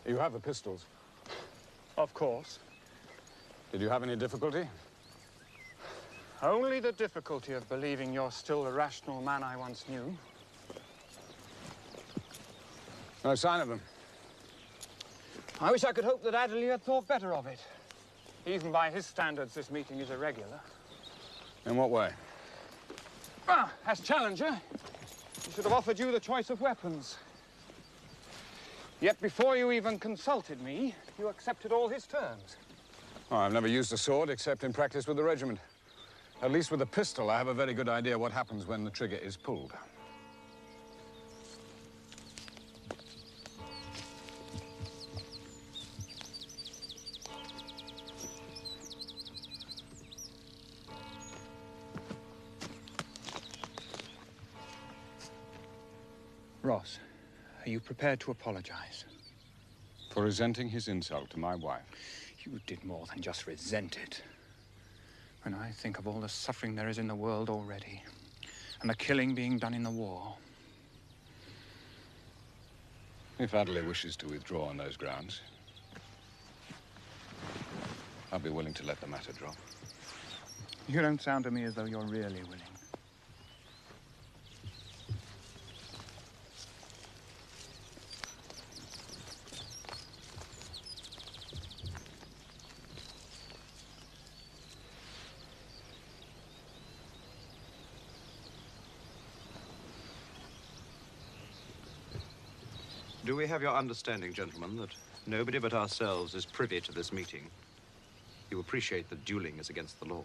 You have the pistols? Of course. Did you have any difficulty? Only the difficulty of believing you're still the rational man I once knew. No sign of them. I wish I could hope that Adderley had thought better of it. Even by his standards, this meeting is irregular. In what way? Ah, as challenger, he should have offered you the choice of weapons. Yet before you even consulted me, you accepted all his terms. Oh, I've never used a sword except in practice with the regiment. At least with a pistol, I have a very good idea what happens when the trigger is pulled. Ross, are you prepared to apologize? For resenting his insult to my wife. You did more than just resent it. When I think of all the suffering there is in the world already, and the killing being done in the war. If Adderley wishes to withdraw on those grounds, I'll be willing to let the matter drop. You don't sound to me as though you're really willing. Do we have your understanding, gentlemen, that nobody but ourselves is privy to this meeting? You appreciate that dueling is against the law.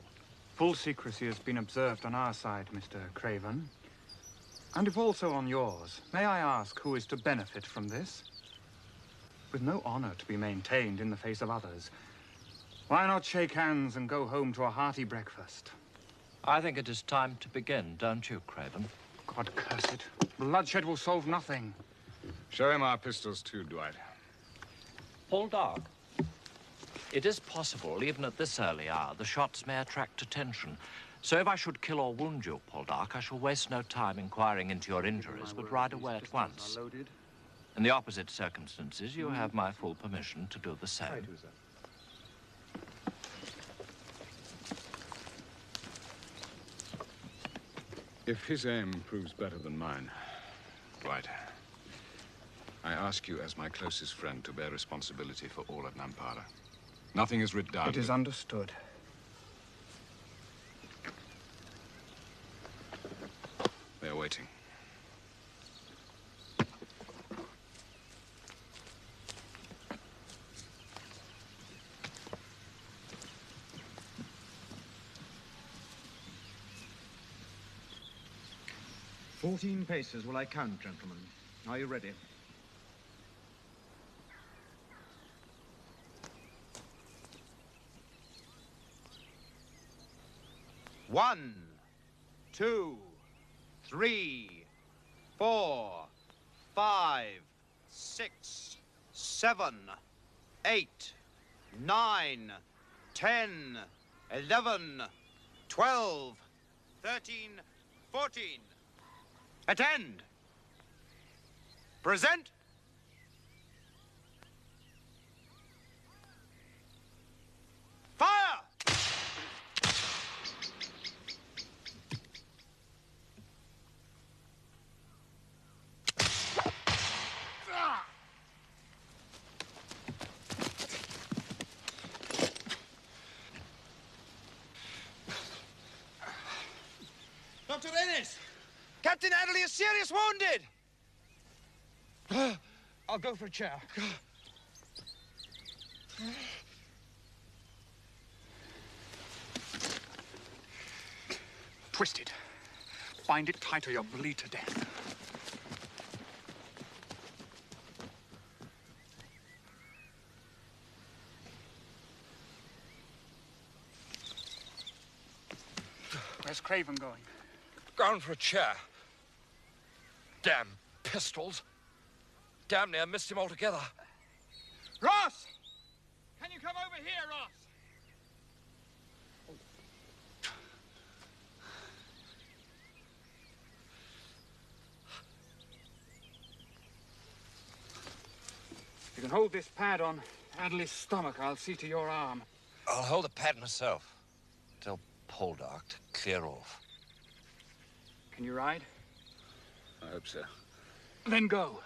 Full secrecy has been observed on our side, Mr. Craven. And if also on yours, may I ask who is to benefit from this? With no honor to be maintained in the face of others, why not shake hands and go home to a hearty breakfast? I think it is time to begin, don't you, Craven? God curse it. Bloodshed will solve nothing. Show him our pistols too, Dwight. Poldark, it is possible, even at this early hour, the shots may attract attention. So if I should kill or wound you, Poldark, I shall waste no time inquiring into your injuries, but ride away at once. In the opposite circumstances, you have my full permission to do the same. If his aim proves better than mine, Dwight, I ask you as my closest friend to bear responsibility for all at Nampara. Nothing is written down. It is understood. They are waiting. "14 paces will I count, gentlemen. Are you ready?" One, 2, 3, 4, 5, 6, 7, 8, 9, 10, 11, 12, 13, 14. Attend. Present. Fire! Dr. Ennis! Captain Adderley is seriously wounded. I'll go for a chair. Twist it. Bind it tight or you'll bleed to death. Where's Craven going? Gone for a chair. Damn pistols. Damn near missed him altogether. Ross! Can you come over here, Ross? You can hold this pad on Adley's stomach. I'll see to your arm. I'll hold the pad myself. Tell Poldark to clear off. Can you ride? I hope so. Then go.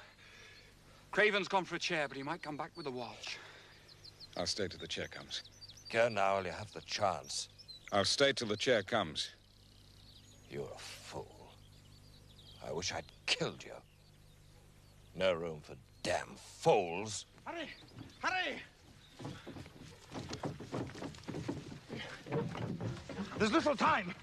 Craven's gone for a chair, but he might come back with a watch. I'll stay till the chair comes. Go now while you have the chance. I'll stay till the chair comes. You're a fool. I wish I'd killed you. No room for damn fools. Hurry! Hurry! There's little time.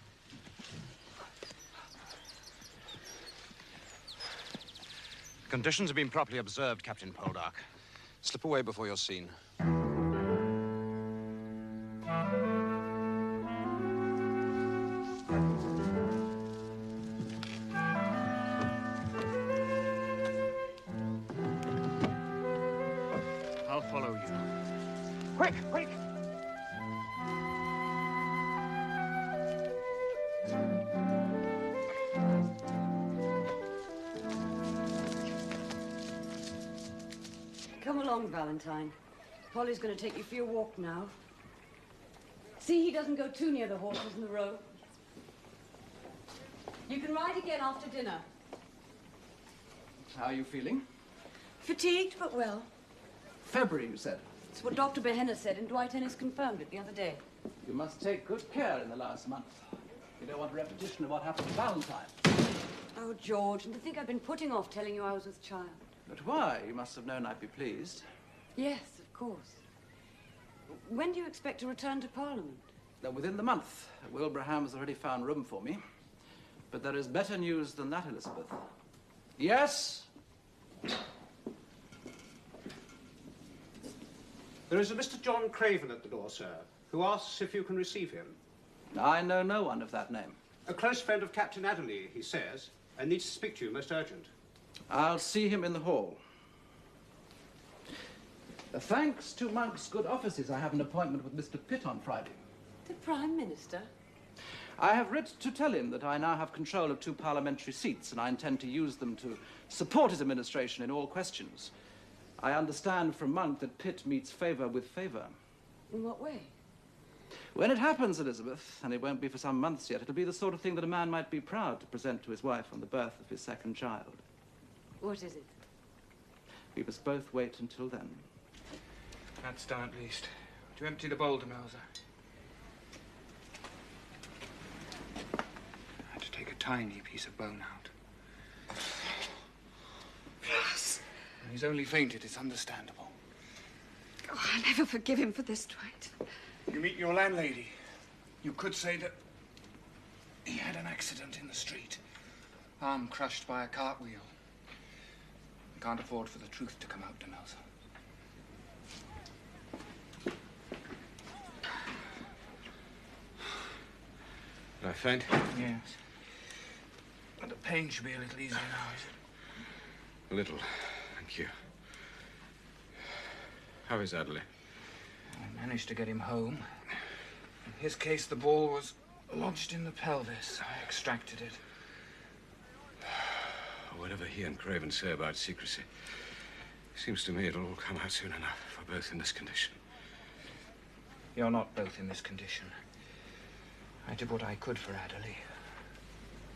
Conditions have been properly observed, Captain Poldark. Slip away before you're seen. I'll follow you. Quick, quick! Come along, Valentine. Polly's going to take you for your walk now. See he doesn't go too near the horses in the road. You can ride again after dinner. How are you feeling? Fatigued, but well. February, you said. It's what Dr. Behenna said, and Dwight Ennis confirmed it the other day. You must take good care in the last month. You don't want a repetition of what happened to Valentine. Oh, George, and to think I've been putting off telling you I was with child. But why? You must have known I'd be pleased. Yes, of course. When do you expect to return to Parliament? Within the month. Wilbraham has already found room for me. But there is better news than that, Elizabeth. Yes? There is a Mr. John Craven at the door, sir, who asks if you can receive him. I know no one of that name. A close friend of Captain Adderley, he says, and needs to speak to you most urgent. I'll see him in the hall. Thanks to Monk's good offices, I have an appointment with Mr. Pitt on Friday. The Prime Minister? I have writ to tell him that I now have control of 2 parliamentary seats, and I intend to use them to support his administration in all questions. I understand from Monk that Pitt meets favour with favour. In what way? When it happens, Elizabeth, and it won't be for some months yet, it'll be the sort of thing that a man might be proud to present to his wife on the birth of his second child. What is it? We must both wait until then. That's done at least. To empty the boulder, Melzer. I had to take a tiny piece of bone out. Yes. He's only fainted, it's understandable. Oh, I'll never forgive him for this, Dwight. You meet your landlady. You could say that he had an accident in the street. Arm crushed by a cartwheel. We can't afford for the truth to come out, de Melzer. Did I faint? Yes. But the pain should be a little easier now, is it? A little, thank you. How is Adderley? I managed to get him home. In his case, the ball was lodged in the pelvis. I extracted it. Whatever he and Craven say about secrecy, seems to me it'll all come out soon enough if we're both in this condition. You're not both in this condition. I did what I could for Adderley,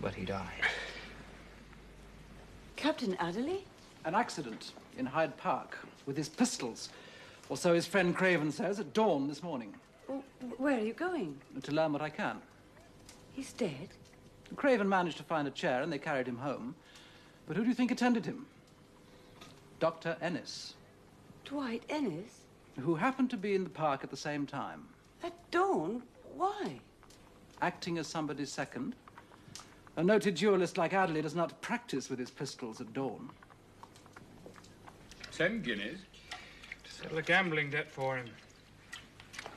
but he died. Captain Adderley? An accident in Hyde Park with his pistols, or so his friend Craven says, at dawn this morning. Well, where are you going? To learn what I can. He's dead? Craven managed to find a chair and they carried him home. But who do you think attended him? Dr. Ennis. Dwight Ennis? Who happened to be in the park at the same time. At dawn? Why? Acting as somebody's second. A noted duelist like Adderley does not practice with his pistols at dawn. 10 guineas? To settle a gambling debt for him.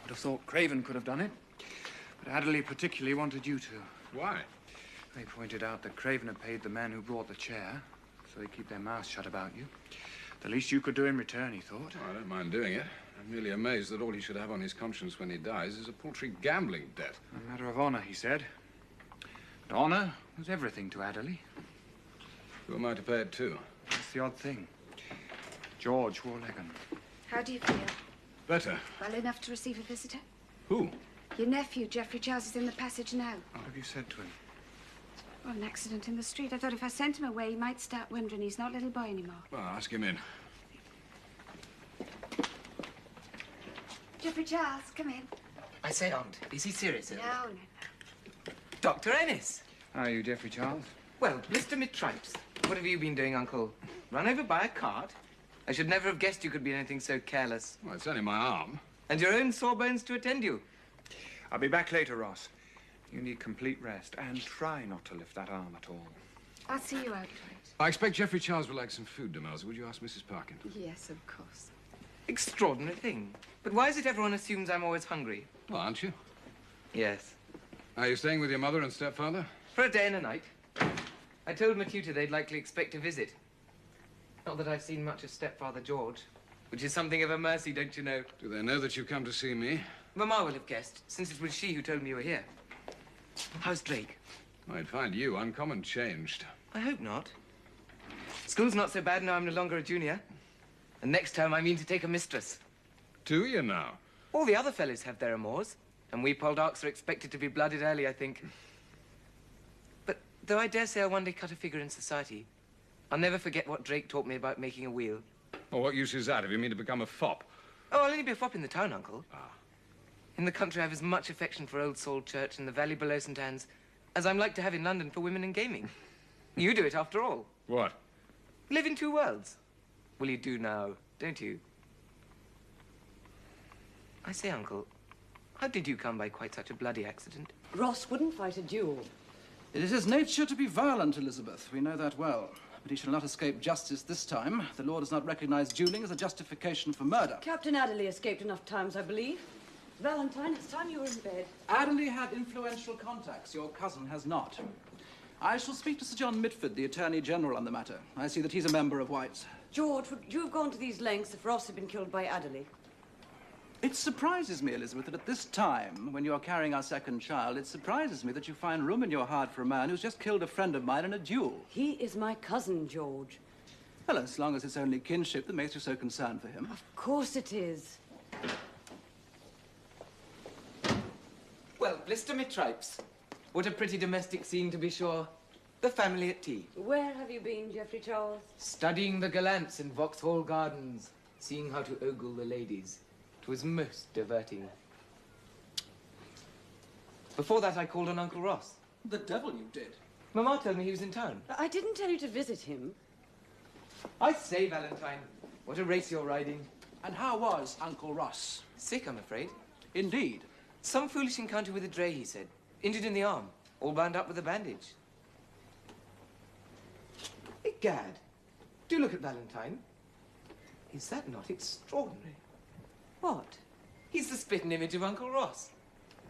Would have thought Craven could have done it. But Adderley particularly wanted you to. Why? They pointed out that Craven had paid the men who brought the chair, so they keep their mouths shut about you. The least you could do in return, he thought. Oh, I don't mind doing it. I'm merely amazed that all he should have on his conscience when he dies is a paltry gambling debt. A matter of honor, he said. But honor was everything to Adderley. Who am I to pay it to? That's the odd thing. George Warlegan. How do you feel? Better. Well enough to receive a visitor? Who? Your nephew, Geoffrey Charles, is in the passage now. What have you said to him? Well, an accident in the street. I thought if I sent him away, he might start wondering he's not little boy anymore. Well, ask him in. Geoffrey Charles, come in. I say, Aunt, is he serious? No. Dr. Ennis. How are you, Geoffrey Charles? Well, Mr. Mitripes, what have you been doing, Uncle? Run over by a cart? I should never have guessed you could be anything so careless. Well, it's only my arm. And your own sawbones to attend you. I'll be back later, Ross. You need complete rest, and try not to lift that arm at all. I'll see you out, I expect Geoffrey Charles would like some food, Demelza. Would you ask Mrs. Parkin? Yes, of course. Extraordinary thing. But why is it everyone assumes I'm always hungry? Well, aren't you? Yes. Are you staying with your mother and stepfather? For a day and a night. I told my tutor they'd likely expect a visit. Not that I've seen much of stepfather George, which is something of a mercy, don't you know? Do they know that you've come to see me? Mamma will have guessed, since it was she who told me you were here. How's Drake? I'd find you uncommon changed. I hope not. School's not so bad now I'm no longer a junior. And next term I mean to take a mistress. Do you now? All the other fellows have their amours, and we Poldarks are expected to be blooded early, I think. But though I dare say I'll one day cut a figure in society, I'll never forget what Drake taught me about making a wheel. Well, what use is that if you mean to become a fop? Oh, I'll only be a fop in the town, Uncle. Ah. In the country, I have as much affection for Old Saul Church and the valley below St. Anne's as I'm like to have in London for women and gaming. You do it, after all. What? Live in two worlds. Well, you do now, don't you? I say, Uncle, how did you come by quite such a bloody accident? Ross wouldn't fight a duel. It is his nature to be violent, Elizabeth. We know that well. But he shall not escape justice this time. The law does not recognize dueling as a justification for murder. Captain Adderley escaped enough times, I believe. Valentine, it's time you were in bed. Adderley had influential contacts. Your cousin has not. I shall speak to Sir John Mitford, the Attorney General, on the matter. I see that he's a member of White's. George, would you have gone to these lengths if Ross had been killed by Adderley? It surprises me, Elizabeth, that at this time, when you're carrying our second child, it surprises me that you find room in your heart for a man who's just killed a friend of mine in a duel. He is my cousin, George. Well, as long as it's only kinship that makes you so concerned for him. Of course it is. Well, blister me tripes. What a pretty domestic scene, to be sure. The family at tea. Where have you been, Geoffrey Charles? Studying the gallants in Vauxhall Gardens, seeing how to ogle the ladies. It was most diverting. Before that, I called on Uncle Ross. The devil you did. Mamma told me he was in town. I didn't tell you to visit him. I say, Valentine, what a race you're riding. And how was Uncle Ross? Sick, I'm afraid. Indeed. Some foolish encounter with a dray, he said. Injured in the arm, all bound up with a bandage. Egad, do look at Valentine. Is that not extraordinary? What? He's the spitting image of Uncle Ross.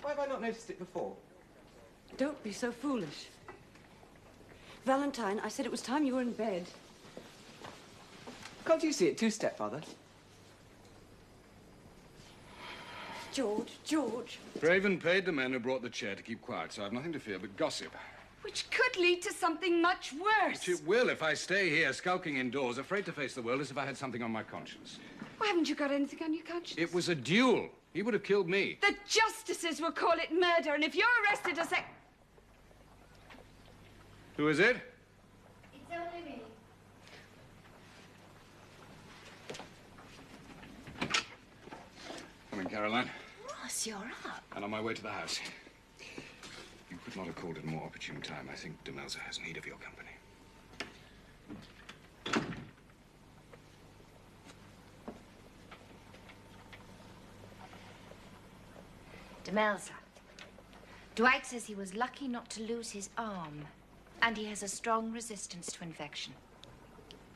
Why have I not noticed it before? Don't be so foolish. Valentine, I said it was time you were in bed. Can't you see it too, stepfather? George. Craven paid the men who brought the chair to keep quiet, so I've nothing to fear but gossip. Which could lead to something much worse. Which it will if I stay here skulking indoors, afraid to face the world as if I had something on my conscience. Why haven't you got anything on your conscience? It was a duel. He would have killed me. The justices will call it murder, and if you're arrested as Who is it? It's only me. Come in, Caroline. Ross, you're up. And on my way to the house. You could not have called at a more opportune time. I think Demelza has need of your company. Demelza. Dwight says he was lucky not to lose his arm, and he has a strong resistance to infection.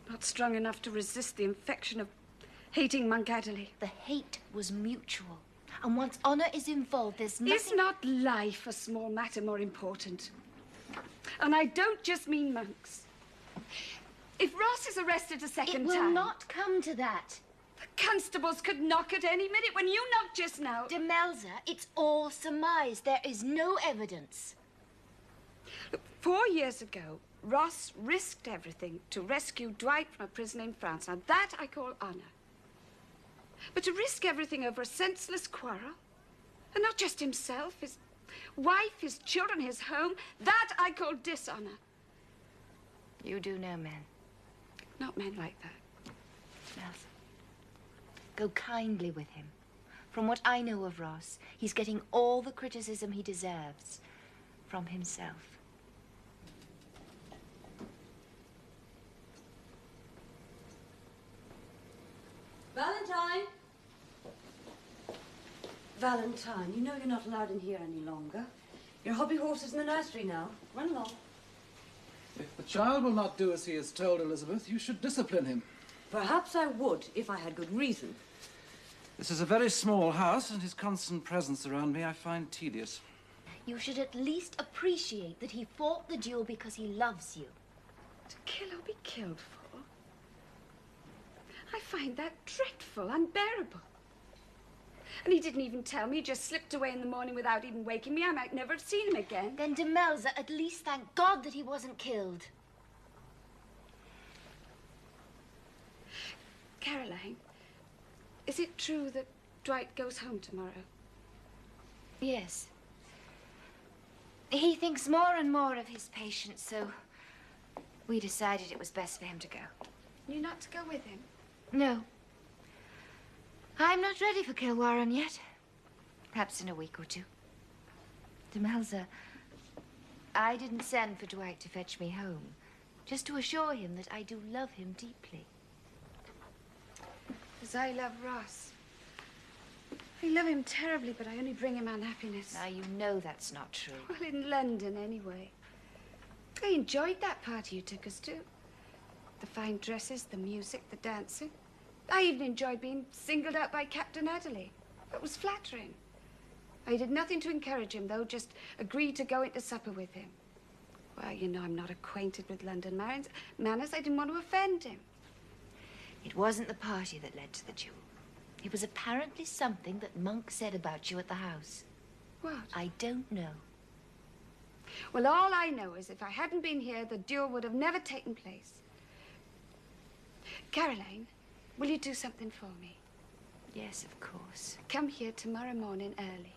Not strong enough to resist the infection of hating Monk Adderley. The hate was mutual, and once honor is involved, there's nothing... Is not life a small matter more important? And I don't just mean monks. If Ross is arrested a second time... It will not come to that. The constables could knock at any minute when you knocked just now. Demelza, it's all surmise. There is no evidence. Look, 4 years ago, Ross risked everything to rescue Dwight from a prison in France. Now, that I call honor. But to risk everything over a senseless quarrel, and not just himself, his wife, his children, his home, that I call dishonor. You do know men. Not men like that. Elsa, go kindly with him. From what I know of Ross, he's getting all the criticism he deserves from himself. Valentine! Valentine, you know you're not allowed in here any longer. Your hobby horse is in the nursery now. Run along. If the child will not do as he is told, Elizabeth, you should discipline him. Perhaps I would, if I had good reason. This is a very small house, and his constant presence around me I find tedious. You should at least appreciate that he fought the duel because he loves you. To kill or be killed for? I find that dreadful, unbearable. And he didn't even tell me. He just slipped away in the morning without even waking me. I might never have seen him again. Then, Demelza, at least thank God that he wasn't killed. Caroline, is it true that Dwight goes home tomorrow? Yes. He thinks more and more of his patients, so we decided it was best for him to go. You're not to go with him? No. I'm not ready for Kilwarren yet. Perhaps in a week or two. Demelza, I didn't send for Dwight to fetch me home, just to assure him that I do love him deeply. As I love Ross. I love him terribly, but I only bring him unhappiness. Now, you know that's not true. Well, in London, anyway. I enjoyed that party you took us to. The fine dresses, the music, the dancing. I even enjoyed being singled out by Captain Adderley. It was flattering. I did nothing to encourage him, though, just agreed to go into supper with him. Well, you know, I'm not acquainted with London manners. I didn't want to offend him. It wasn't the party that led to the duel. It was apparently something that Monk said about you at the house. What? I don't know. Well, all I know is if I hadn't been here, the duel would have never taken place. Caroline, will you do something for me? Yes, of course. Come here tomorrow morning early.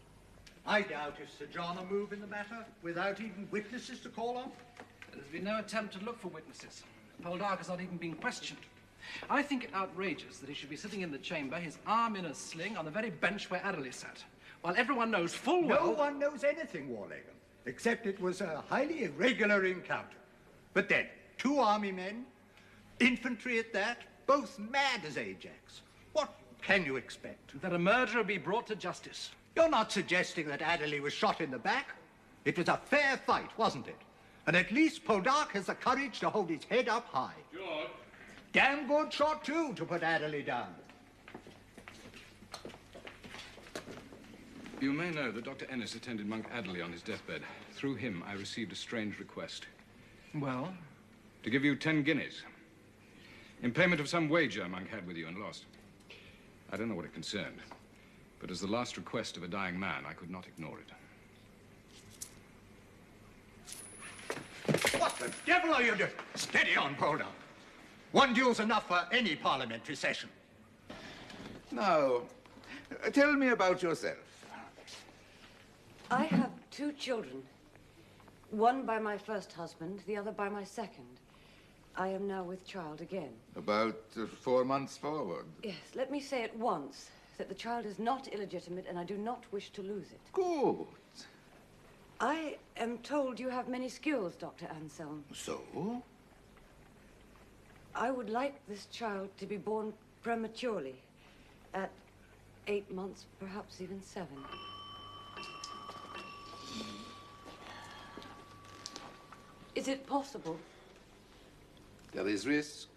I doubt if Sir John will move in the matter without even witnesses to call on. There's been no attempt to look for witnesses. Poldark has not even been questioned. I think it outrageous that he should be sitting in the chamber, his arm in a sling, on the very bench where Adderley sat, while everyone knows full well... No one knows anything, Warlegan, except it was a highly irregular encounter. But then, 2 army men, infantry at that, both mad as Ajax. What can you expect? That a murderer be brought to justice. You're not suggesting that Adderley was shot in the back? It was a fair fight, wasn't it? And at least Poldark has the courage to hold his head up high. George. Damn good shot, too, to put Adderley down. You may know that Dr. Ennis attended Monk Adderley on his deathbed. Through him, I received a strange request. Well? To give you 10 guineas. In payment of some wager Monk had with you and lost. I don't know what it concerned, but as the last request of a dying man, I could not ignore it. What the devil are you doing? Steady on, Poldark. 1 duel's enough for any parliamentary session. Now, tell me about yourself. I have 2 children. One by my first husband, the other by my second. I am now with child again. About 4 months forward. Yes, let me say at once that the child is not illegitimate and I do not wish to lose it. Good. I am told you have many skills, Dr. Anselm. So? I would like this child to be born prematurely, at 8 months, perhaps even 7. Is it possible? There is risk.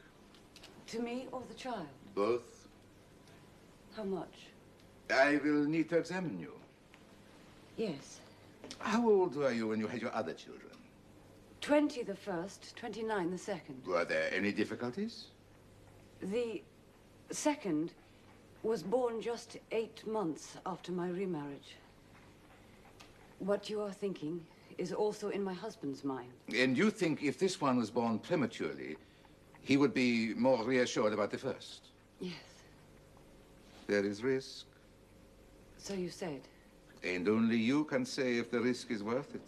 To me or the child? Both. How much? I will need to examine you. Yes. How old were you when you had your other children? 20 the first, 29 the second. Were there any difficulties? The second was born just 8 months after my remarriage. What you are thinking is also in my husband's mind. And you think if this one was born prematurely, he would be more reassured about the first? Yes. There is risk. So you said. And only you can say if the risk is worth it.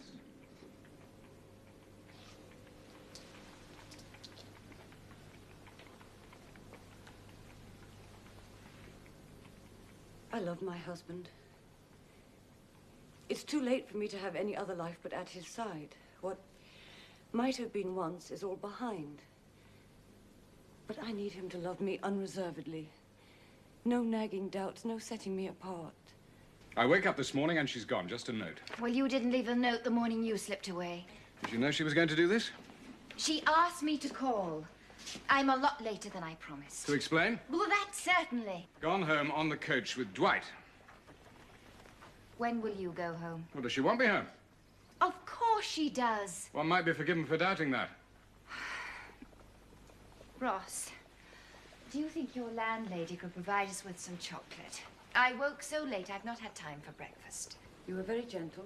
I love my husband. It's too late for me to have any other life but at his side. What might have been once is all behind. But I need him to love me unreservedly. No nagging doubts, no setting me apart. I wake up this morning and she's gone. Just a note. Well, you didn't leave a note the morning you slipped away. Did you know she was going to do this? She asked me to call. I'm a lot later than I promised. To explain? Well, that certainly. Gone home on the coach with Dwight. When will you go home? Well, does she want me home? Of course she does. One might be forgiven for doubting that. Ross, do you think your landlady could provide us with some chocolate? I woke so late, I've not had time for breakfast. You were very gentle.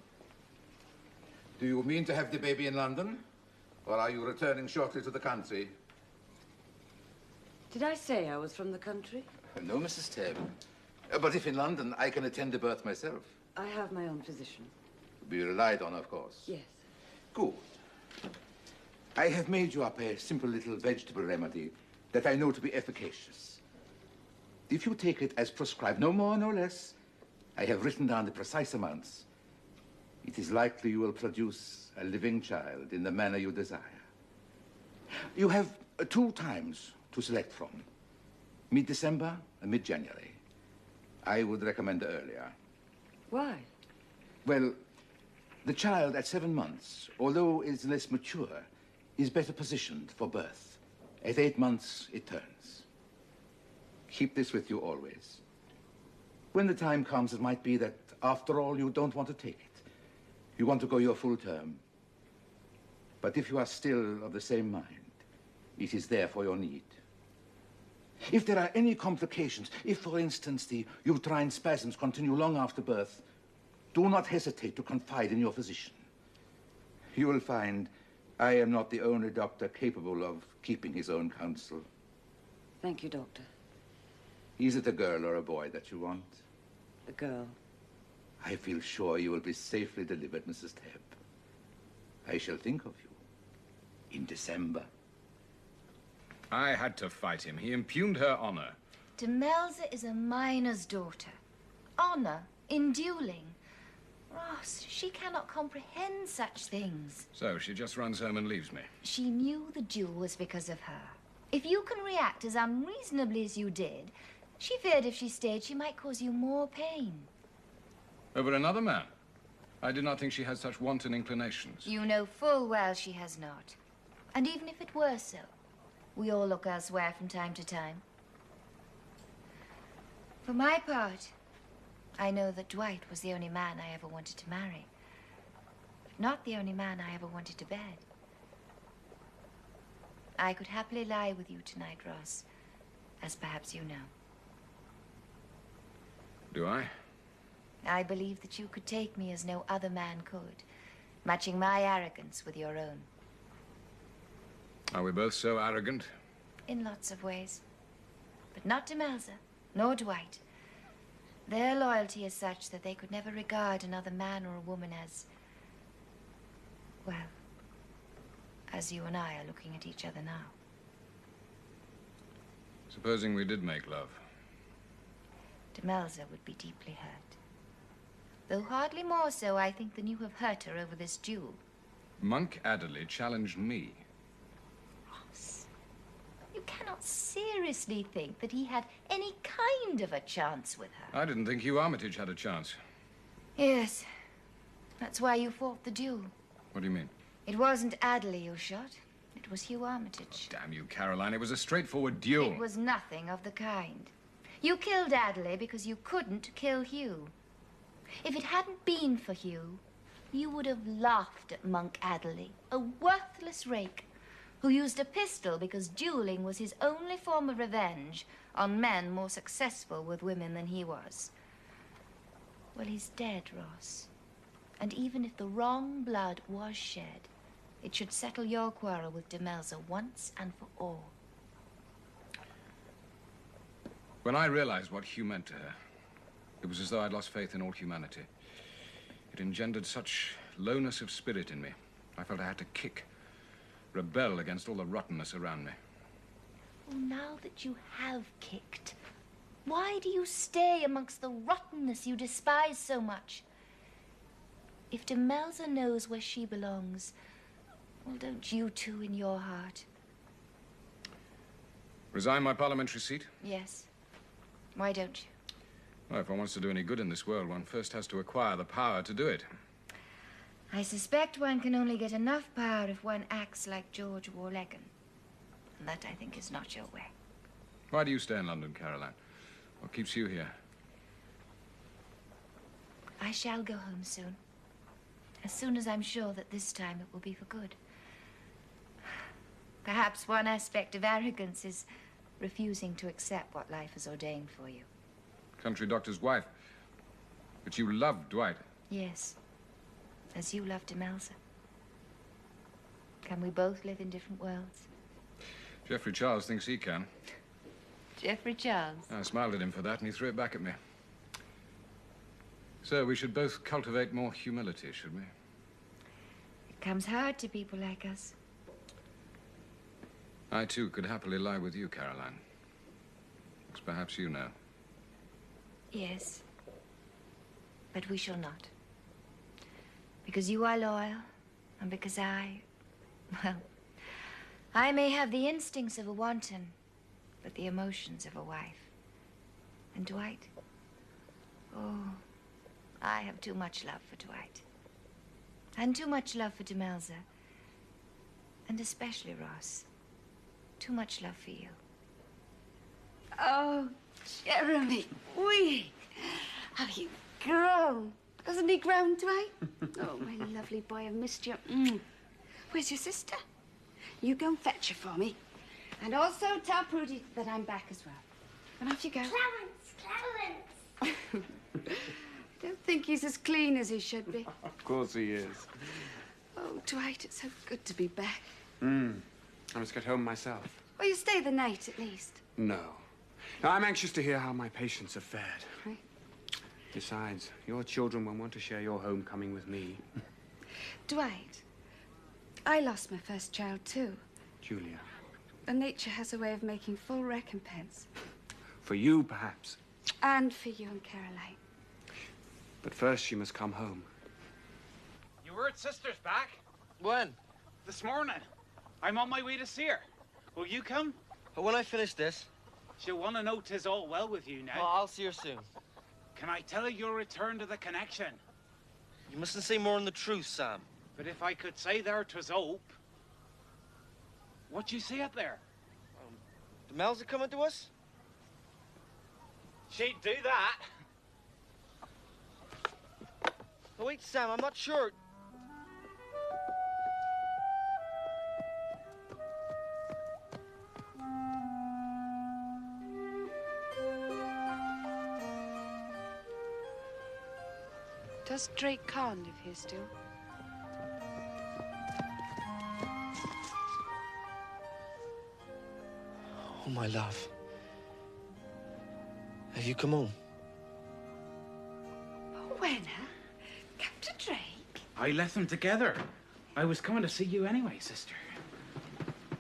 Do you mean to have the baby in London? Or are you returning shortly to the country? Did I say I was from the country? No, Mrs. Tebb. But if in London, I can attend the birth myself. I have my own physician. Be relied on, of course. Yes. Good. I have made you up a simple little vegetable remedy that I know to be efficacious. If you take it as prescribed, no more, no less, I have written down the precise amounts. It is likely you will produce a living child in the manner you desire. You have 2 times to select from. Mid-December and mid-January. I would recommend earlier. Why? Well, the child at 7 months, although is less mature, is better positioned for birth. At 8 months, it turns. Keep this with you always. When the time comes, it might be that, after all, you don't want to take it. You want to go your full term. But if you are still of the same mind, it is there for your need. If there are any complications, if, for instance, the uterine spasms continue long after birth, do not hesitate to confide in your physician. You will find I am not the only doctor capable of keeping his own counsel. Thank you, Doctor. Is it a girl or a boy that you want? A girl. I feel sure you will be safely delivered, Mrs. Tebb. I shall think of you in December. I had to fight him. He impugned her honor. Demelza is a miner's daughter. Honor in dueling. Ross, she cannot comprehend such things. So she just runs home and leaves me. She knew the duel was because of her. If you can react as unreasonably as you did, she feared if she stayed, she might cause you more pain. Over another man? I did not think she had such wanton inclinations. You know full well she has not. And even if it were so, we all look elsewhere from time to time. For my part, I know that Dwight was the only man I ever wanted to marry, but not the only man I ever wanted to bed. I could happily lie with you tonight, Ross, as perhaps you know. Do I? I believe that you could take me as no other man could, matching my arrogance with your own. Are we both so arrogant? In lots of ways. But not Demelza, nor Dwight. Their loyalty is such that they could never regard another man or a woman as, well, as you and I are looking at each other now. Supposing we did make love. Demelza would be deeply hurt. Though hardly more so, I think, than you have hurt her over this duel. Monk Adderley challenged me. Ross, you cannot seriously think that he had any kind of a chance with her. I didn't think Hugh Armitage had a chance. Yes. That's why you fought the duel. What do you mean? It wasn't Adderley you shot. It was Hugh Armitage. Oh, damn you, Caroline. It was a straightforward duel. It was nothing of the kind. You killed Adderley because you couldn't kill Hugh. If it hadn't been for Hugh, you would have laughed at Monk Adderley, a worthless rake who used a pistol because dueling was his only form of revenge on men more successful with women than he was. Well, he's dead, Ross. And even if the wrong blood was shed, it should settle your quarrel with Demelza once and for all. When I realized what Hugh meant to her, it was as though I'd lost faith in all humanity. It engendered such lowness of spirit in me. I felt I had to kick, rebel against all the rottenness around me. Well, now that you have kicked, why do you stay amongst the rottenness you despise so much? If Demelza knows where she belongs, well, don't you too in your heart? Resign my parliamentary seat? Yes. Why don't you? Well, if one wants to do any good in this world, one first has to acquire the power to do it. I suspect one can only get enough power if one acts like George Warlegan. And that, I think, is not your way. Why do you stay in London, Caroline? What keeps you here? I shall go home soon. As soon as I'm sure that this time it will be for good. Perhaps one aspect of arrogance is refusing to accept what life has ordained for you. Country doctor's wife. But you love Dwight. Yes. As you love Demelza. Can we both live in different worlds? Geoffrey Charles thinks he can. Geoffrey Charles? I smiled at him for that, and he threw it back at me. So we should both cultivate more humility, should we? It comes hard to people like us. I, too, could happily lie with you, Caroline. As perhaps you know. Yes. But we shall not. Because you are loyal, and because well, I may have the instincts of a wanton, but the emotions of a wife. And Dwight? Oh, I have too much love for Dwight. And too much love for Demelza. And especially Ross. Too much love for you. Oh, Jeremy, wee, have you grown? Hasn't he grown, Dwight? Oh, my lovely boy, I've missed you. Where's your sister? You go and fetch her for me. And also tell Prudy that I'm back as well. And off you go. Clarence! I don't think he's as clean as he should be. Of course he is. Oh, Dwight, it's so good to be back. I must get home myself. Well, you stay the night, at least. No. Now, I'm anxious to hear how my patients have fared. Right. Besides, your children will want to share your homecoming with me. Dwight, I lost my first child, too. Julia. And nature has a way of making full recompense. For you, perhaps. And for you and Caroline. But first, she must come home. You were at Sister's back? When? This morning. I'm on my way to see her. Will you come? When I finish this. She'll want to know 'tis all well with you now. Well, I'll see her soon. Can I tell her your return to the connection? You mustn't say more than the truth, Sam. But if I could say there 'twas hope. What you see up there? Demelza coming to us? She'd do that. Oh, wait, Sam, I'm not sure. Does Drake Khan live here still? Oh, my love. Have you come home? When, huh? Captain Drake? I left them together. I was coming to see you anyway, sister.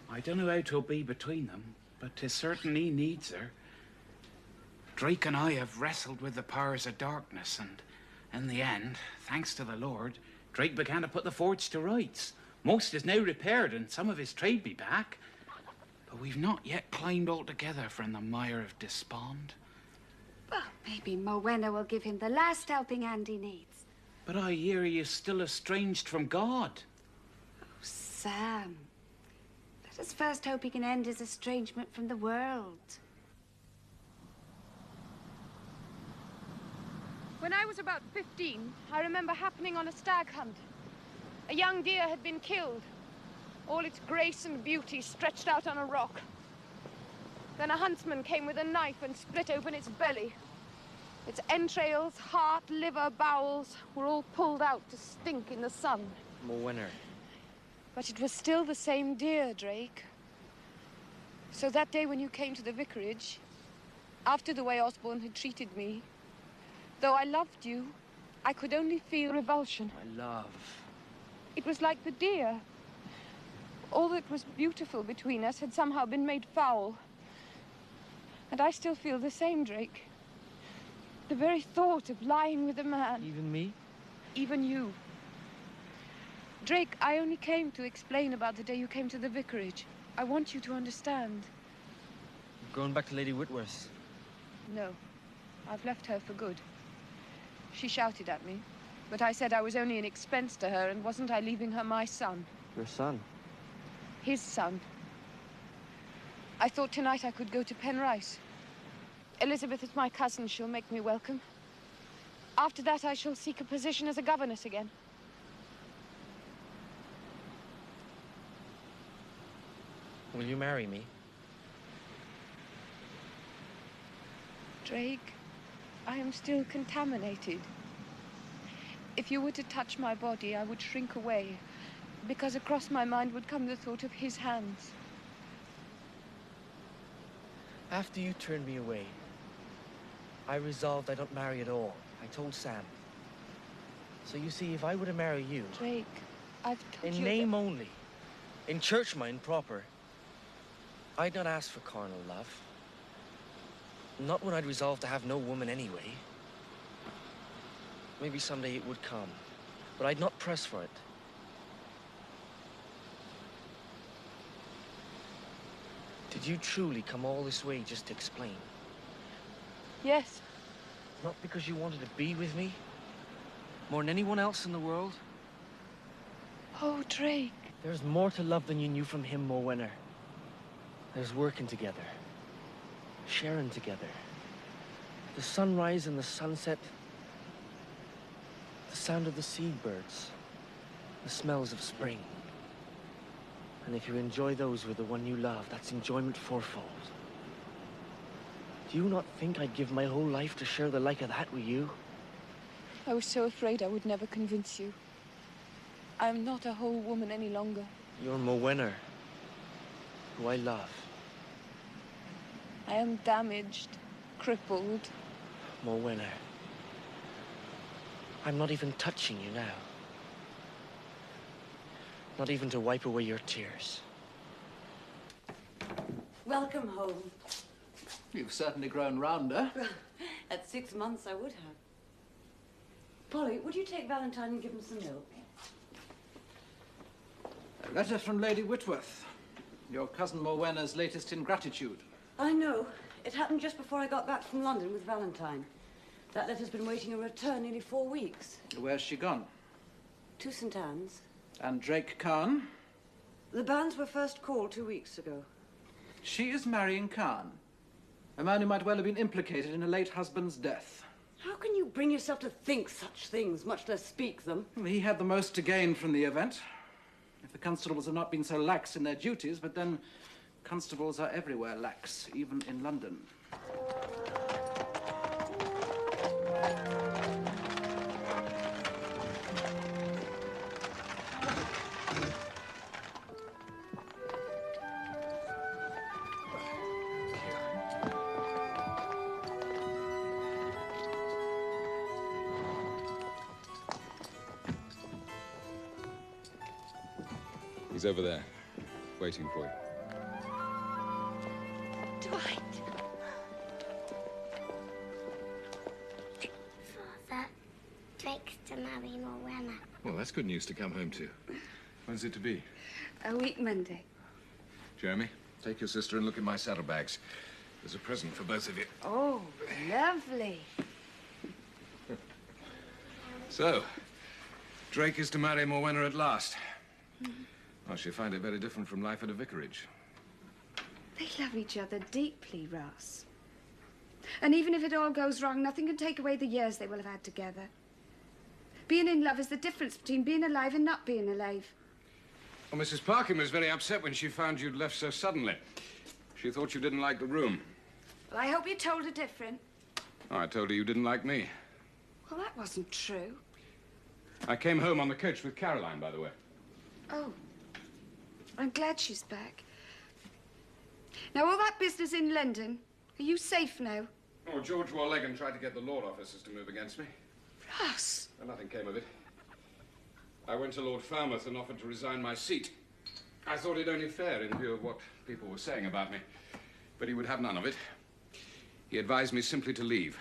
I don't know how 'twill be between them, but 'tis certain he needs her. Drake and I have wrestled with the powers of darkness, and in the end, thanks to the Lord, Drake began to put the forge to rights. Most is now repaired, and some of his trade be back. But we've not yet climbed altogether from the mire of despond. Well, maybe Morwenna will give him the last helping hand he needs. But I hear he is still estranged from God. Oh, Sam. Let us first hope he can end his estrangement from the world. When I was about 15, I remember happening on a stag hunt. A young deer had been killed, all its grace and beauty stretched out on a rock. Then a huntsman came with a knife and split open its belly. Its entrails, heart, liver, bowels were all pulled out to stink in the sun. Morwenna. But it was still the same deer, Drake. So that day when you came to the vicarage, after the way Osborne had treated me, though I loved you, I could only feel revulsion. My love. It was like the deer. All that was beautiful between us had somehow been made foul. And I still feel the same, Drake. The very thought of lying with a man. Even me? Even you. Drake, I only came to explain about the day you came to the vicarage. I want you to understand. Going back to Lady Whitworth's? No. I've left her for good. She shouted at me, but I said I was only an expense to her, and wasn't I leaving her my son? Your son? His son. I thought tonight I could go to Penrice. Elizabeth is my cousin. She'll make me welcome. After that, I shall seek a position as a governess again. Will you marry me? Drake, I am still contaminated. If you were to touch my body, I would shrink away, because across my mind would come the thought of his hands. After you turned me away, I resolved I don't marry at all. I told Sam. So you see, if I were to marry you... Drake, I've told you in name only, in church mind proper, I'd not ask for carnal love. Not when I'd resolved to have no woman anyway. Maybe someday it would come, but I'd not press for it. Did you truly come all this way just to explain? Yes. Not because you wanted to be with me? More than anyone else in the world? Oh, Drake. There's more to love than you knew from him, Morwenna. There's working together. Sharing together. The sunrise and the sunset. The sound of the seabirds. The smells of spring. And if you enjoy those with the one you love, that's enjoyment fourfold. Do you not think I'd give my whole life to share the like of that with you? I was so afraid I would never convince you. I am not a whole woman any longer. You're Morwenna, who I love. I am damaged, crippled. Morwenna, I'm not even touching you now. Not even to wipe away your tears. Welcome home. You've certainly grown rounder. At 6 months, I would have. Polly, would you take Valentine and give him some milk? A letter from Lady Whitworth. Your cousin Morwenna's latest ingratitude. I know. It happened just before I got back from London with Valentine. That letter's been waiting a return nearly 4 weeks. Where's she gone? To St. Anne's. And Drake Khan? The banns were first called 2 weeks ago. She is marrying Khan. A man who might well have been implicated in a late husband's death. How can you bring yourself to think such things, much less speak them? He had the most to gain from the event. If the constables have not been so lax in their duties, but then constables are everywhere lax, even in London. He's over there, waiting for you. Dwight. Father, Drake's to marry Morwenna. Well, that's good news to come home to. When's it to be? A week Monday. Jeremy, take your sister and look at my saddlebags. There's a present for both of you. Oh, lovely. So, Drake is to marry Morwenna at last. I should find it very different from life at a vicarage. They love each other deeply, Ross. And even if it all goes wrong, nothing can take away the years they will have had together. Being in love is the difference between being alive and not being alive. Well, Mrs. Parkin was very upset when she found you'd left so suddenly. She thought you didn't like the room. Well, I hope you told her different. Oh, I told her you didn't like me. Well, that wasn't true. I came home on the coach with Caroline, by the way. Oh, I'm glad she's back. Now, all that business in London, are you safe now? Oh, George Warlegan tried to get the law officers to move against me. Russ! But nothing came of it. I went to Lord Falmouth and offered to resign my seat. I thought it only fair in view of what people were saying about me. But he would have none of it. He advised me simply to leave.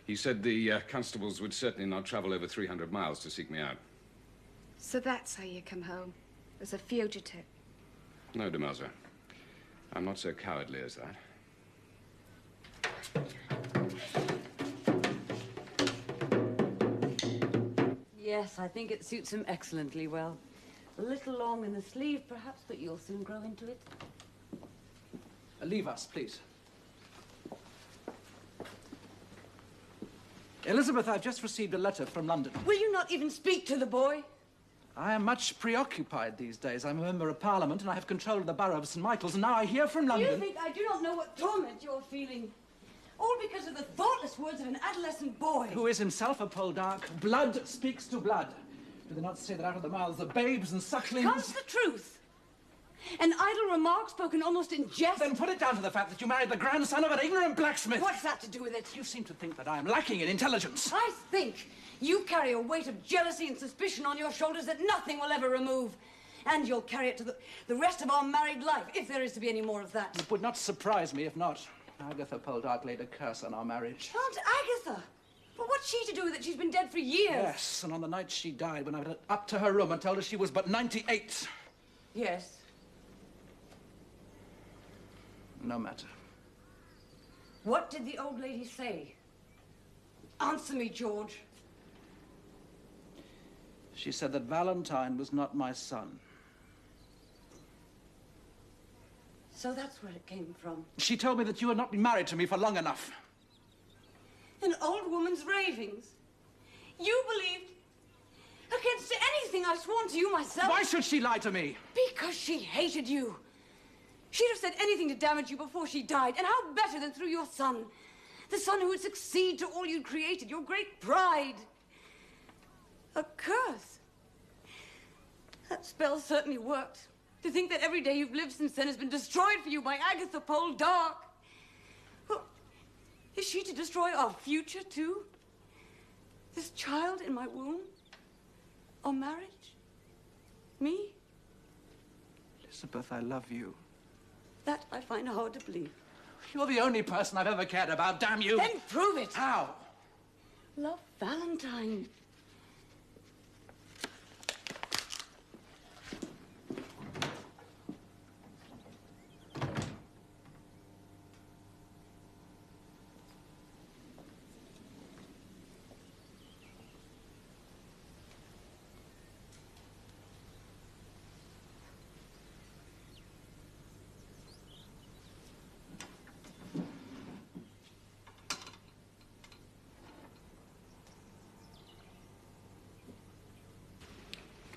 He said the constables would certainly not travel over 300 miles to seek me out. So that's how you come home, as a fugitive. No, Demelza. I'm not so cowardly as that. Yes, I think it suits him excellently well. A little long in the sleeve, perhaps, but you'll soon grow into it. Leave us, please. Elizabeth, I've just received a letter from London. Will you not even speak to the boy? I am much preoccupied these days. I'm a member of Parliament and I have control of the borough of St. Michael's, and now I hear from London... You think I do not know what torment you're feeling? All because of the thoughtless words of an adolescent boy. Who is himself a Poldark. Blood speaks to blood. Do they not say that out of the mouths of babes and sucklings... Comes the truth. An idle remark spoken almost in jest. Then put it down to the fact that you married the grandson of an ignorant blacksmith. What's that to do with it? You seem to think that I am lacking in intelligence. I think you carry a weight of jealousy and suspicion on your shoulders that nothing will ever remove. And you'll carry it to the rest of our married life, if there is to be any more of that. It would not surprise me if not. Agatha Poldark laid a curse on our marriage. Aunt Agatha? Well, what's she to do with it? She's been dead for years. Yes, and on the night she died, when I went up to her room and told her she was but 98. Yes. No matter. What did the old lady say? Answer me, George. She said that Valentine was not my son. So that's where it came from. She told me that you had not been married to me for long enough. An old woman's ravings. You believed against anything I've sworn to you myself. Why should she lie to me? Because she hated you. She'd have said anything to damage you before she died. And how better than through your son? The son who would succeed to all you'd created, your great pride. A curse. That spell certainly worked. To think that every day you've lived since then has been destroyed for you by Agatha Poldark. Well, is she to destroy our future, too? This child in my womb? Our marriage? Me? Elizabeth, I love you. That I find hard to believe. You're the only person I've ever cared about, damn you. Then prove it. How? Love Valentine.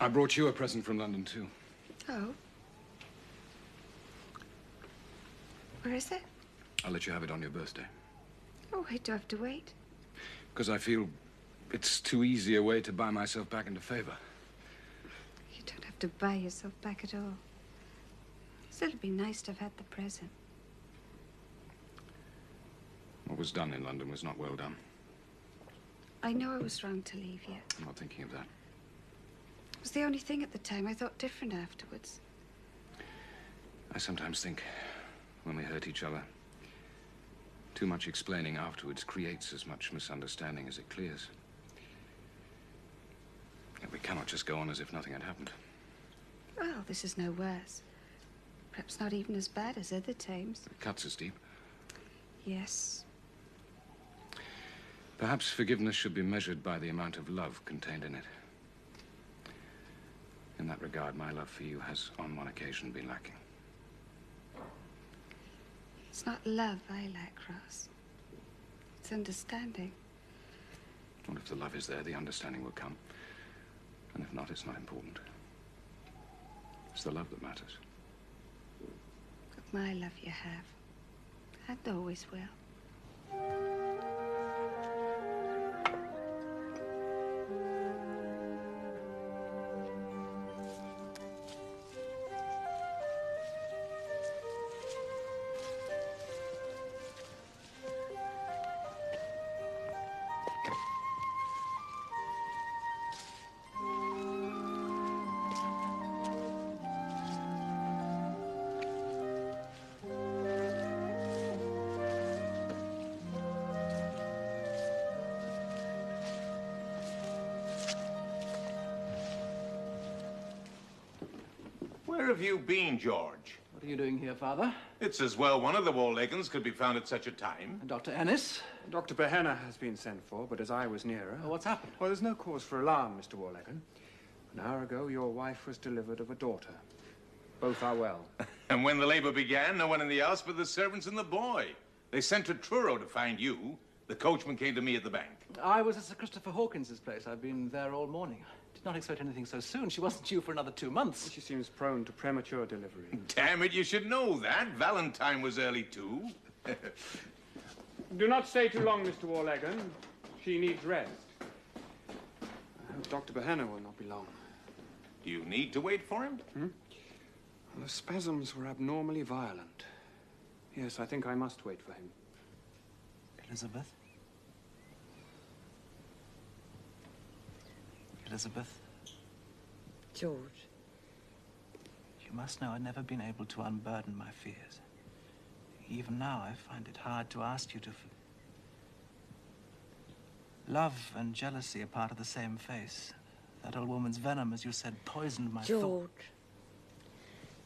I brought you a present from London, too. Oh. Where is it? I'll let you have it on your birthday. Oh, I do have to wait. Because I feel it's too easy a way to buy myself back into favor. You don't have to buy yourself back at all. Still, it'd be nice to have had the present. What was done in London was not well done. I know I was wrong to leave you. I'm not thinking of that. It was the only thing at the time. I thought different afterwards. I sometimes think when we hurt each other, too much explaining afterwards creates as much misunderstanding as it clears. And we cannot just go on as if nothing had happened. Well, this is no worse. Perhaps not even as bad as other times. It cuts as deep. Yes. Perhaps forgiveness should be measured by the amount of love contained in it. In that regard, my love for you has, on one occasion, been lacking. It's not love I lack, Ross. It's understanding. Well, if the love is there, the understanding will come. And if not, it's not important. It's the love that matters. But my love you have. And always will. have you been, George? What are you doing here, Father? It's as well one of the Wallegans could be found at such a time. Dr. Ennis? Dr. Behenna has been sent for, but as I was nearer... Oh, what's happened? Well, there's no cause for alarm, Mr. Warlegan. An hour ago, your wife was delivered of a daughter. Both are well. And when the labor began, no one in the house but the servants and the boy. They sent to Truro to find you. The coachman came to me at the bank. I was at Sir Christopher Hawkins's place. I've been there all morning. Did not expect anything so soon. She wasn't due for another 2 months. She seems prone to premature delivery. Damn it, you should know that. Valentine was early, too. Do not stay too long, Mr. Warlegan. She needs rest. I hope Dr. Behenna will not be long. Do you need to wait for him? Well, the spasms were abnormally violent. Yes, I think I must wait for him. Elizabeth? Elizabeth? George. You must know I've never been able to unburden my fears. Even now, I find it hard to ask you to... Love and jealousy are part of the same face. That old woman's venom, as you said, poisoned my thought. George,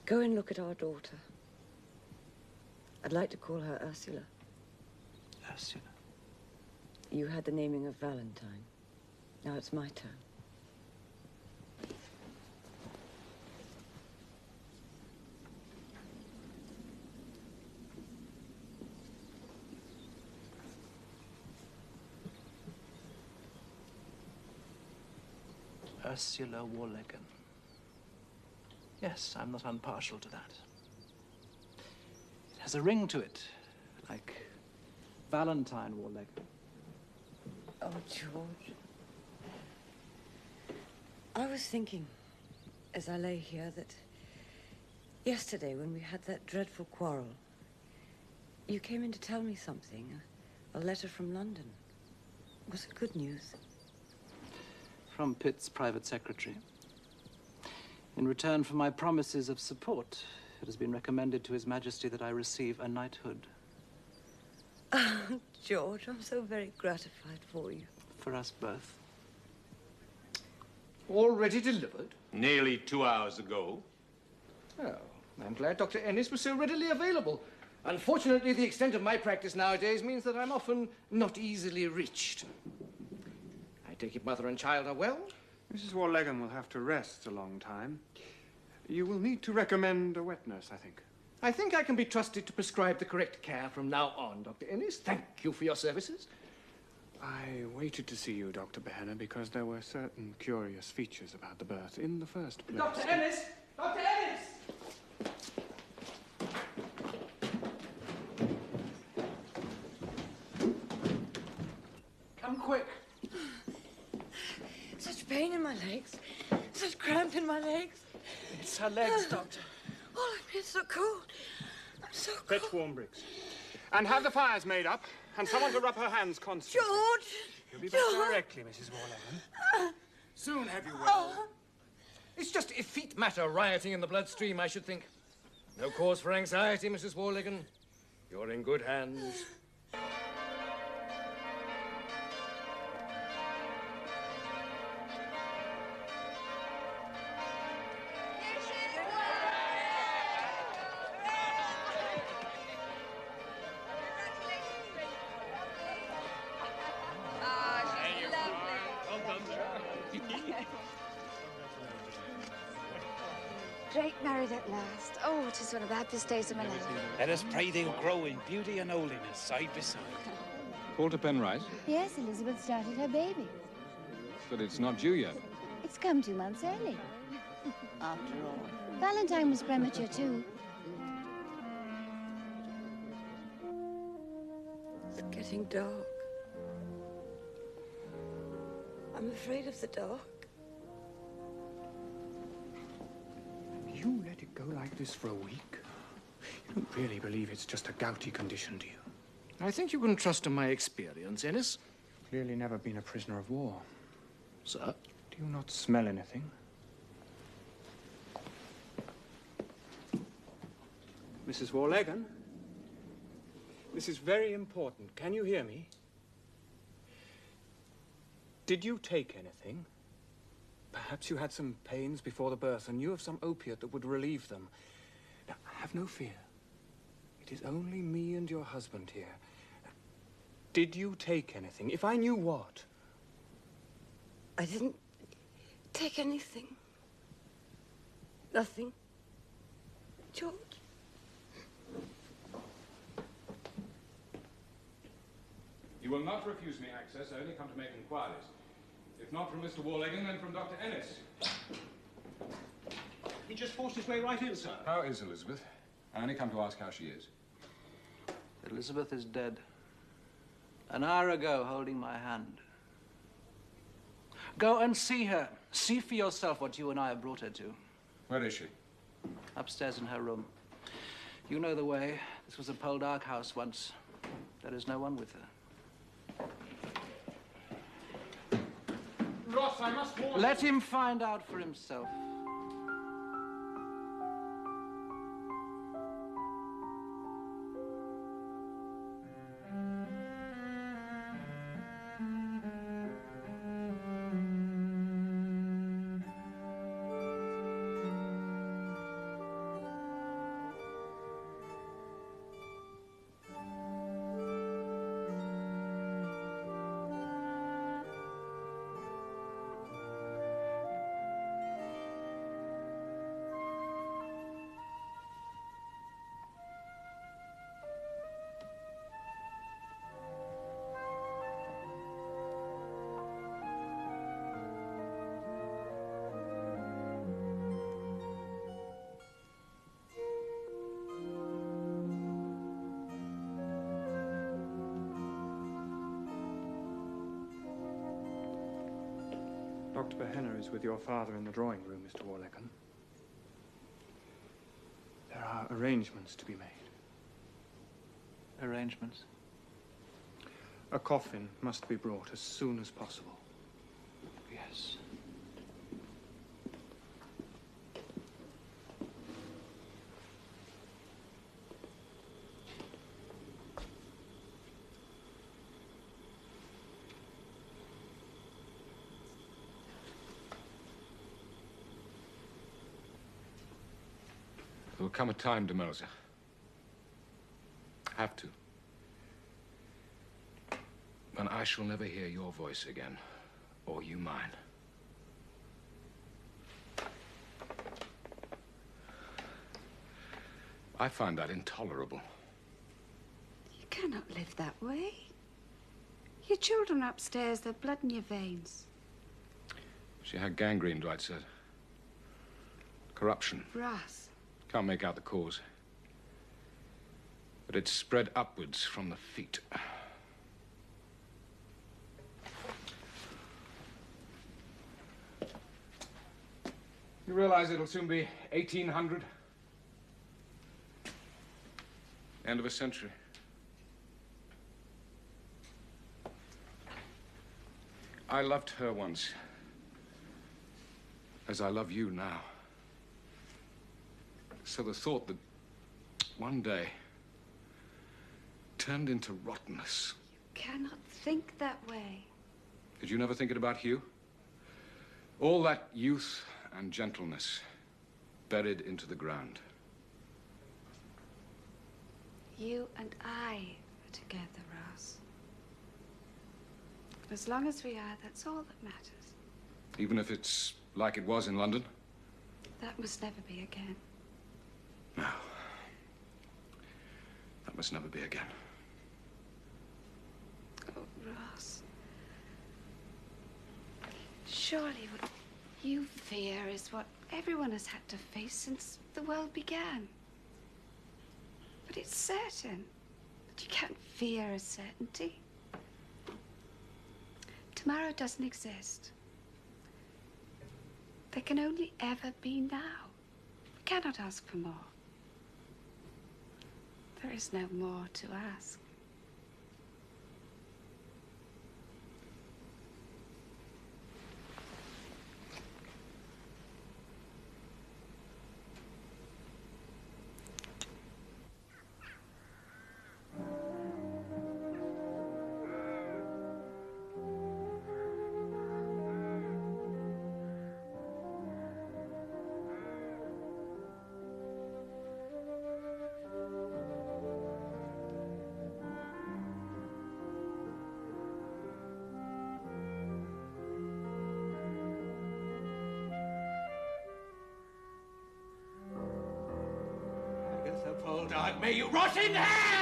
go and look at our daughter. I'd like to call her Ursula. Ursula? You had the naming of Valentine. Now it's my turn. Ursula Warlegan. Yes, I'm not unpartial to that. It has a ring to it, like Valentine Warlegan. Oh, George. I was thinking, as I lay here, that yesterday when we had that dreadful quarrel, you came in to tell me something, a letter from London. Was it good news? From Pitt's private secretary. In return for my promises of support, it has been recommended to His Majesty that I receive a knighthood. Oh, George, I'm so very gratified for you. For us both. Already delivered? Nearly 2 hours ago. Oh, I'm glad Dr. Ennis was so readily available. Unfortunately, the extent of my practice nowadays means that I'm often not easily reached. I take it mother and child are well? Mrs. Warlegan will have to rest a long time. You will need to recommend a wet nurse, I think. I think I can be trusted to prescribe the correct care from now on, Dr. Ennis. Thank you for your services. I waited to see you, Dr. Behenna, because there were certain curious features about the birth in the first place. Dr. Ennis! Dr. Ennis! Come quick. Such pain in my legs. Such cramp in my legs. It's her legs, Doctor. Oh, it's so cold. I'm so cold. Fetch warm bricks. And have the fires made up, and someone to rub her hands constantly. George! You'll be back directly, Mrs. Warlegan. Soon have you well. It's just effete matter rioting in the bloodstream, I should think. No cause for anxiety, Mrs. Warlegan. You're in good hands. Drake married at last. Oh, it is one of the happiest days of my life. Let us pray they'll grow in beauty and holiness side by side. Called to Penrite, Yes, Elizabeth started her baby. but it's not due yet. It's come 2 months early. After all. Valentine was premature, too. It's getting dark. I'm afraid of the dark. You let it go like this for a week? You don't really believe it's just a gouty condition, do you? I think you can trust to my experience, Ennis. Clearly never been a prisoner of war. Sir? Do you not smell anything? Mrs. Warlegan? This is very important. Can you hear me? Did you take anything? Perhaps you had some pains before the birth and knew of some opiate that would relieve them. Now, have no fear. It is only me and your husband here. Did you take anything? If I knew what? I didn't take anything. Nothing. George. You will not refuse me access. I only come to make inquiries. If not from Mr. Warlegan, then from Dr. Ennis. He just forced his way right in, sir. How is Elizabeth? I only come to ask how she is. Elizabeth is dead. An hour ago, holding my hand. Go and see her. See for yourself what you and I have brought her to. Where is she? Upstairs in her room. You know the way. This was a Poldark house once. There is no one with her. Ross, I must warn you. Let him find out for himself. Dr. Behenna is with your father in the drawing room, Mr. Warlegan. There are arrangements to be made. Arrangements? A coffin must be brought as soon as possible. Yes. There will come a time, Demelza. Have to. When I shall never hear your voice again, or you mine. I find that intolerable. You cannot live that way. Your children are upstairs, there's blood in your veins. She had gangrene, Dwight said. Corruption. Brass. Can't make out the cause. But it's spread upwards from the feet. You realize it'll soon be 1800? End of a century. I loved her once, as I love you now. So the thought that one day turned into rottenness. You cannot think that way. Did you never think it about Hugh? All that youth and gentleness buried into the ground. You and I are together, Ross. As long as we are, that's all that matters. Even if it's like it was in London? That must never be again. No. That must never be again. Oh, Ross. Surely what you fear is what everyone has had to face since the world began. But it's certain. But you can't fear a certainty. Tomorrow doesn't exist. There can only ever be now. We cannot ask for more. There is no more to ask. Poldark, may you rot in hell!